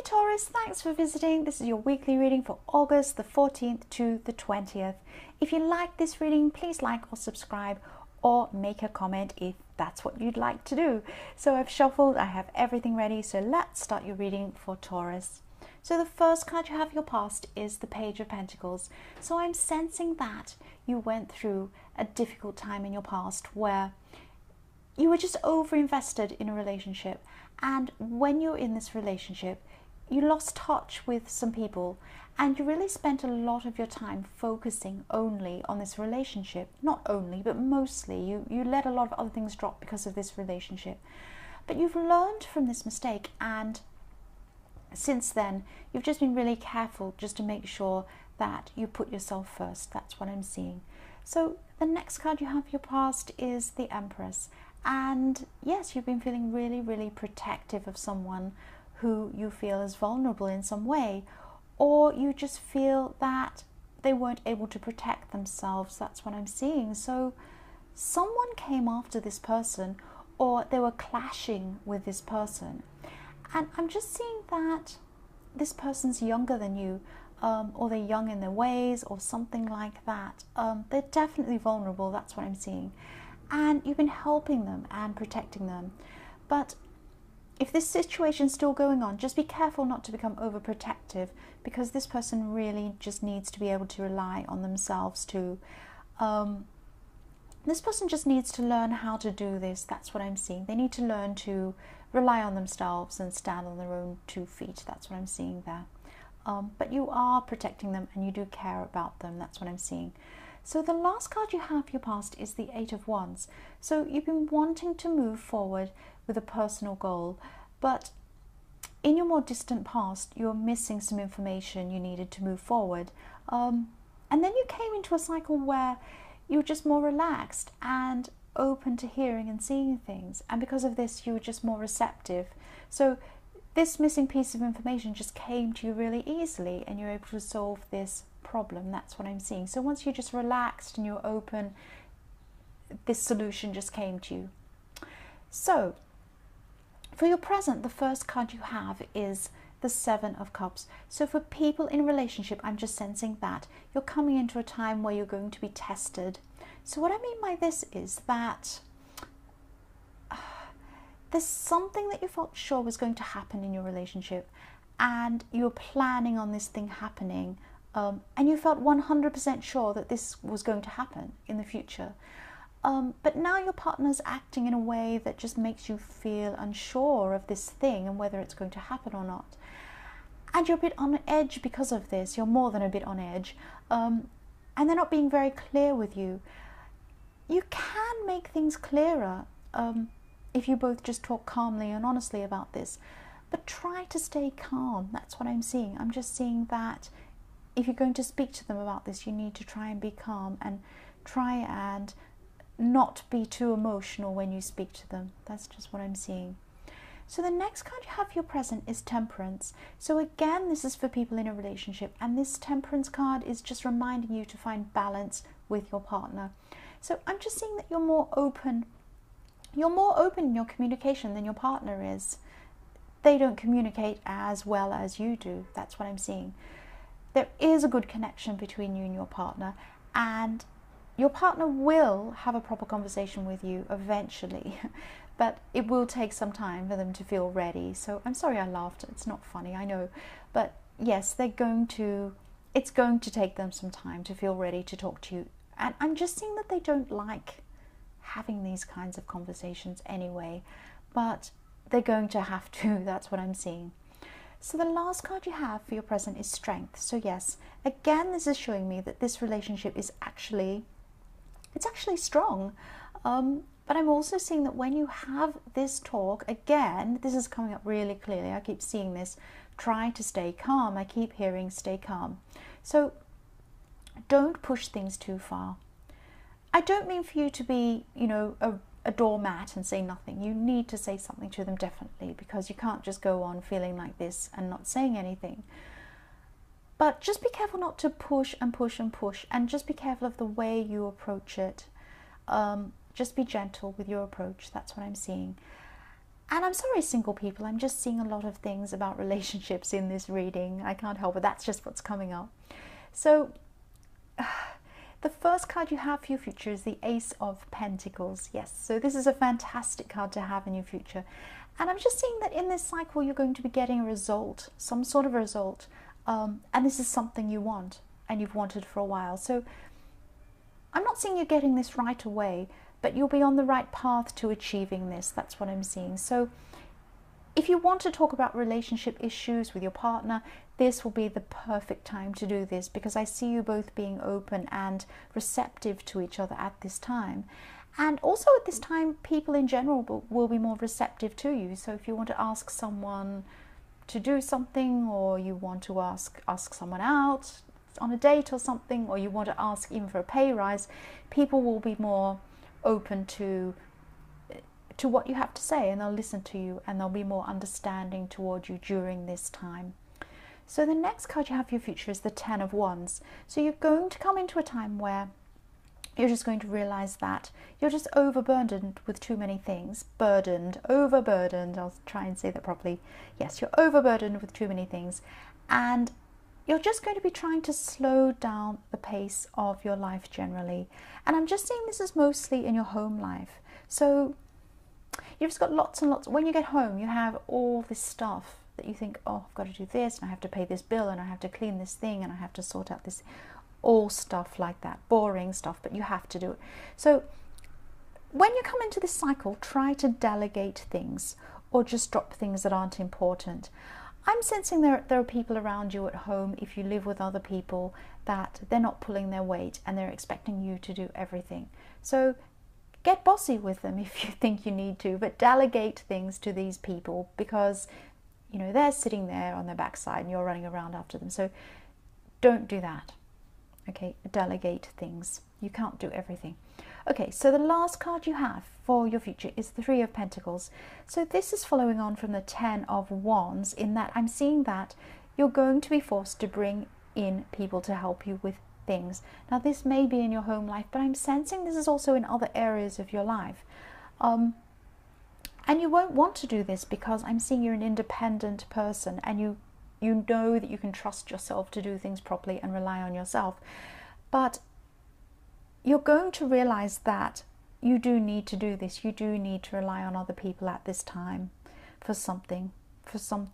Hey Taurus, thanks for visiting. This is your weekly reading for August the 14th to the 20th. If you like this reading, please like or subscribe or make a comment if that's what you'd like to do. So I've shuffled, I have everything ready, so let's start your reading for Taurus. So the first card you have your past is the Page of Pentacles. So I'm sensing that you went through a difficult time in your past where you were just over-invested in a relationship, and when you're in this relationship you lost touch with some people and you really spent a lot of your time focusing only on this relationship. Not only, but mostly. You let a lot of other things drop because of this relationship. But you've learned from this mistake, and since then you've just been really careful just to make sure that you put yourself first. That's what I'm seeing. So the next card you have your past is the Empress. And yes, you've been feeling really, really protective of someone who you feel is vulnerable in some way, or you just feel that they weren't able to protect themselves. That's what I'm seeing. So someone came after this person, or they were clashing with this person. And I'm just seeing that this person's younger than you, or they're young in their ways or something like that. They're definitely vulnerable. That's what I'm seeing. And you've been helping them and protecting them. But if this situation's still going on, just be careful not to become overprotective, because this person really just needs to be able to rely on themselves too. This person just needs to learn how to do this. That's what I'm seeing. They need to learn to rely on themselves and stand on their own 2 feet. That's what I'm seeing there. But you are protecting them and you do care about them. That's what I'm seeing. So the last card you have your past is the Eight of Wands. So you've been wanting to move forward with a personal goal, but in your more distant past you're missing some information you needed to move forward. And then you came into a cycle where you were just more relaxed and open to hearing and seeing things, and because of this you were just more receptive. So this missing piece of information just came to you really easily and you're able to solve this problem. That's what I'm seeing. So once you just relaxed and you're open, this solution just came to you. So for your present, the first card you have is the Seven of Cups. So for people in a relationship, I'm just sensing that you're coming into a time where you're going to be tested. So what I mean by this is that there's something that you felt sure was going to happen in your relationship, and you were planning on this thing happening, and you felt 100% sure that this was going to happen in the future. But now your partner's acting in a way that just makes you feel unsure of this thing and whether it's going to happen or not. And you're a bit on edge because of this. You're more than a bit on edge. And they're not being very clear with you. You can make things clearer if you both just talk calmly and honestly about this. But try to stay calm. That's what I'm seeing. I'm just seeing that if you're going to speak to them about this, you need to try and be calm and try and not be too emotional when you speak to them. That's just what I'm seeing. So the next card you have for your present is Temperance. So again, this is for people in a relationship, and this Temperance card is just reminding you to find balance with your partner. So I'm just seeing that you're more open. You're more open in your communication than your partner is. They don't communicate as well as you do. That's what I'm seeing. There is a good connection between you and your partner, and your partner will have a proper conversation with you eventually, but it will take some time for them to feel ready. So I'm sorry I laughed. It's not funny, I know. But yes, it's going to take them some time to feel ready to talk to you. And I'm just seeing that they don't like having these kinds of conversations anyway, but they're going to have to. That's what I'm seeing. So the last card you have for your present is Strength. So yes, again, this is showing me that this relationship is actually strong. But I'm also seeing that when you have this talk, again, this is coming up really clearly. I keep seeing this. Try to stay calm. I keep hearing stay calm. So don't push things too far. I don't mean for you to be, a doormat and say nothing. You need to say something to them, definitely, because you can't just go on feeling like this and not saying anything. But just be careful not to push and push and push, and just be careful of the way you approach it. Just be gentle with your approach. That's what I'm seeing. And I'm sorry, single people, I'm just seeing a lot of things about relationships in this reading. I can't help it, that's just what's coming up. So the first card you have for your future is the Ace of Pentacles. Yes, so this is a fantastic card to have in your future. And I'm just seeing that in this cycle you're going to be getting a result, some sort of result. And this is something you want and you've wanted for a while. So I'm not seeing you getting this right away, but you'll be on the right path to achieving this. That's what I'm seeing. So if you want to talk about relationship issues with your partner, this will be the perfect time to do this, because I see you both being open and receptive to each other at this time. And also at this time, people in general will be more receptive to you. So if you want to ask someone to do something, or you want to ask someone out on a date or something, or you want to ask even for a pay rise, people will be more open to what you have to say, and they'll listen to you, and they'll be more understanding towards you during this time. So the next card you have for your future is the Ten of Wands. So you're going to come into a time where you're just going to realize that you're just overburdened with too many things. Overburdened, I'll try and say that properly. Yes, you're overburdened with too many things, and you're just going to be trying to slow down the pace of your life generally. And I'm just seeing this is mostly in your home life. So you've just got lots and lots. When you get home, you have all this stuff that you think, oh, I've got to do this, and I have to pay this bill, and I have to clean this thing, and I have to sort out this, all stuff like that, boring stuff, but you have to do it. So when you come into this cycle, try to delegate things, or just drop things that aren't important. I'm sensing there are people around you at home, if you live with other people, that they're not pulling their weight and they're expecting you to do everything. So get bossy with them if you think you need to, but delegate things to these people, because you know they're sitting there on their backside and you're running around after them. So don't do that. Okay, delegate things. You can't do everything. Okay, so the last card you have for your future is the Three of Pentacles. So this is following on from the Ten of Wands, in that I'm seeing that you're going to be forced to bring in people to help you with things. Now this may be in your home life, but I'm sensing this is also in other areas of your life. And you won't want to do this, because I'm seeing you're an independent person, and you know that you can trust yourself to do things properly and rely on yourself. But you're going to realize that you do need to do this. You do need to rely on other people at this time for some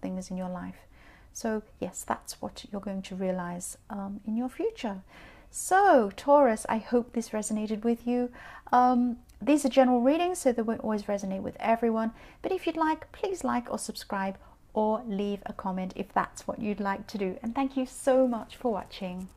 things in your life. So yes, that's what you're going to realize in your future. So Taurus, I hope this resonated with you. These are general readings, so they won't always resonate with everyone. But if you'd like, please like or subscribe, or leave a comment if that's what you'd like to do. And thank you so much for watching.